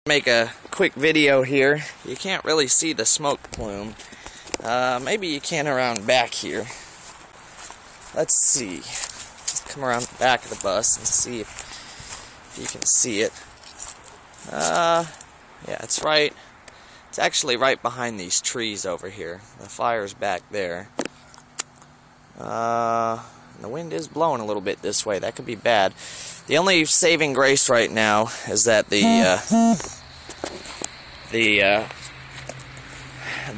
Make a quick video here. You can't really see the smoke plume. Maybe you can around back here. Let's see. Let's come around the back of the bus and see if you can see it. Yeah, it's right. It's actually right behind these trees over here. The fire's back there. The wind is blowing a little bit this way. That could be bad. The only saving grace right now is that the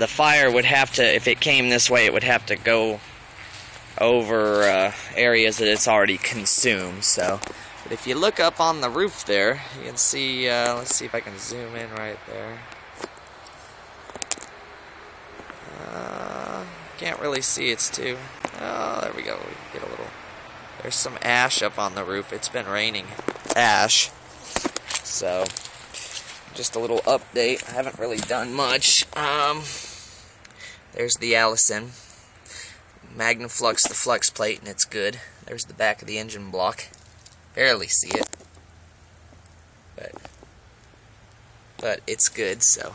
fire would have to, if it came this way, it would have to go over areas that it's already consumed. So, but if you look up on the roof there, you can see. Let's see if I can zoom in right there. Can't really see. It's too. Oh, there we go. We can get a little. There's some ash up on the roof. It's been raining ash. So, just a little update. I haven't really done much. There's the Allison. Magnaflux the flex plate, and it's good. There's the back of the engine block. Barely see it. But it's good, so.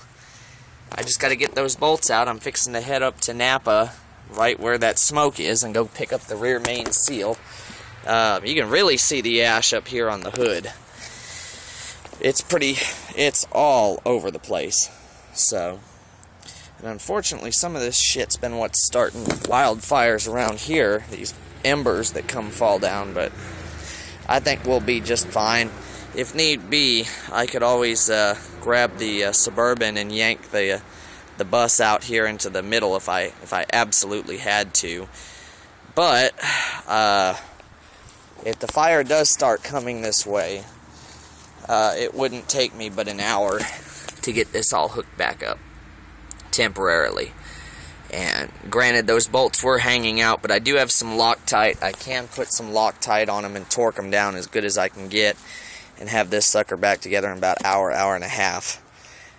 I just got to get those bolts out. I'm fixing to head up to Napa, right where that smoke is, and go pick up the rear main seal. You can really see the ash up here on the hood. It's all over the place. So, and unfortunately some of this shit's been what's starting wildfires around here, these embers that fall down, but I think we'll be just fine. If need be, I could always grab the Suburban and yank the bus out here into the middle if I absolutely had to. But if the fire does start coming this way, it wouldn't take me but an hour to get this all hooked back up temporarily. And granted, those bolts were hanging out, but I do have some Loctite. I can put some Loctite on them and torque them down as good as I can get and have this sucker back together in about an hour and a half.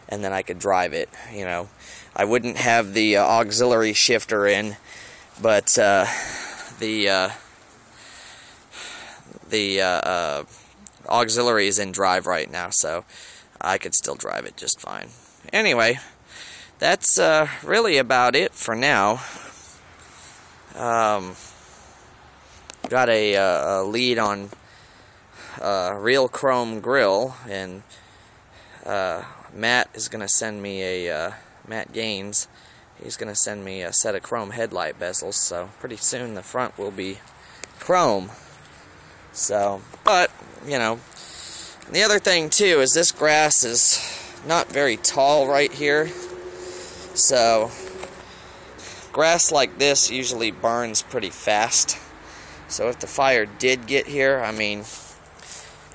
And then I could drive it, you know. I wouldn't have the auxiliary shifter in, but the auxiliary is in drive right now, so I could still drive it just fine. Anyway, that's really about it for now. Got a lead on Real Chrome Grill, and Matt is going to send me a, Matt Gaines, he's going to send me a set of chrome headlight bezels, so pretty soon the front will be chrome. So, but, you know, the other thing too is this grass is not very tall right here, so grass like this usually burns pretty fast. So if the fire did get here, I mean,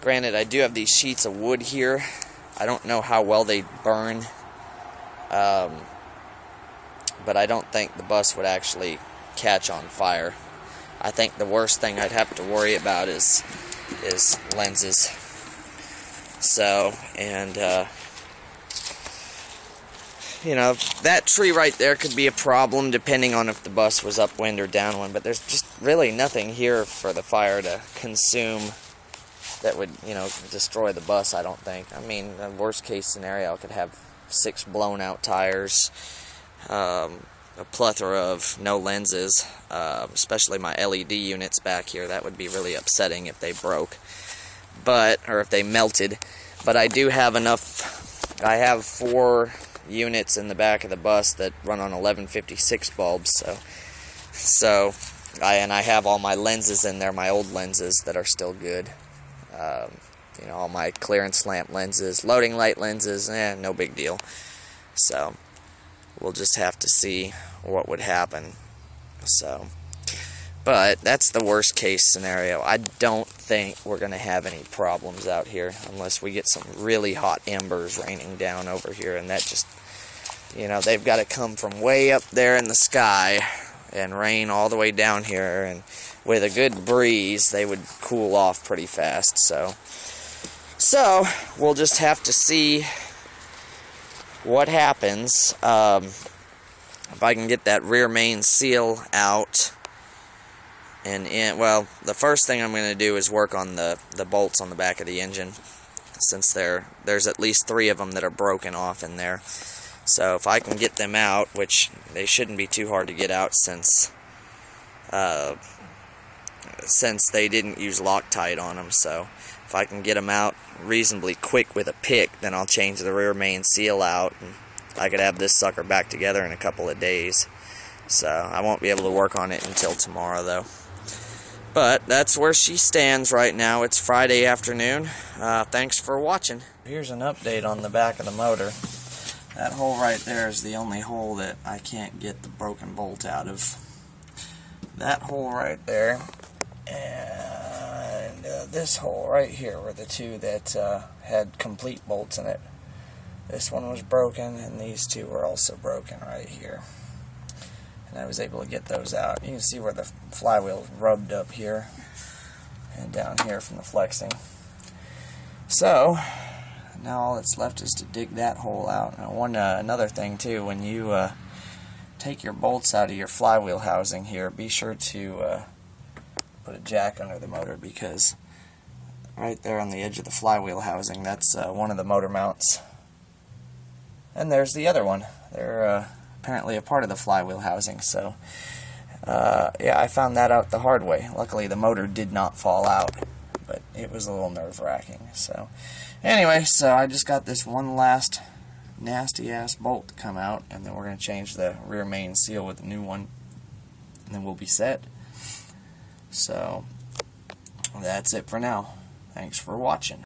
granted I do have these sheets of wood here. I don't know how well they burn, but I don't think the bus would actually catch on fire. I think the worst thing I'd have to worry about is lenses. So, and you know, that tree right there could be a problem depending on if the bus was upwind or downwind, but there's just really nothing here for the fire to consume that would, you know, destroy the bus, I don't think. I mean, the worst case scenario, I could have 6 blown out tires, a plethora of no lenses, especially my LED units back here. That would be really upsetting if they broke, or if they melted. But I do have enough. I have 4 units in the back of the bus that run on 1156 bulbs, so I have all my lenses in there, my old lenses that are still good. You know, all my clearance lamp lenses, loading light lenses, no big deal. So we'll just have to see what would happen. So, but that's the worst case scenario. I don't think we're going to have any problems out here unless we get some really hot embers raining down over here, and that just, you know, they've got to come from way up there in the sky and rain all the way down here, and with a good breeze they would cool off pretty fast. So we'll just have to see what happens. If I can get that rear main seal out and in, well, the first thing I'm going to do is work on the bolts on the back of the engine. since there's at least 3 of them that are broken off in there. So if I can get them out, which they shouldn't be too hard to get out since they didn't use Loctite on them. So if I can get them out reasonably quick with a pick, then I'll change the rear main seal out, and I could have this sucker back together in a couple of days. So I won't be able to work on it until tomorrow, though. But that's where she stands right now. It's Friday afternoon. Thanks for watching. Here's an update on the back of the motor. That hole right there is the only hole that I can't get the broken bolt out of. That hole right there, and this hole right here were the 2 that had complete bolts in it. This one was broken, and these 2 were also broken right here. And I was able to get those out. You can see where the flywheel rubbed up here and down here from the flexing. So now all that's left is to dig that hole out. Now another thing too, when you take your bolts out of your flywheel housing here, be sure to put a jack under the motor, because right there on the edge of the flywheel housing, that's one of the motor mounts. And there's the other one. They're apparently a part of the flywheel housing. So yeah, I found that out the hard way. Luckily the motor did not fall out, but it was a little nerve-wracking. So anyway, so I just got this one last nasty ass bolt to come out, and then we're going to change the rear main seal with a new one, and then we'll be set. So that's it for now. Thanks for watching.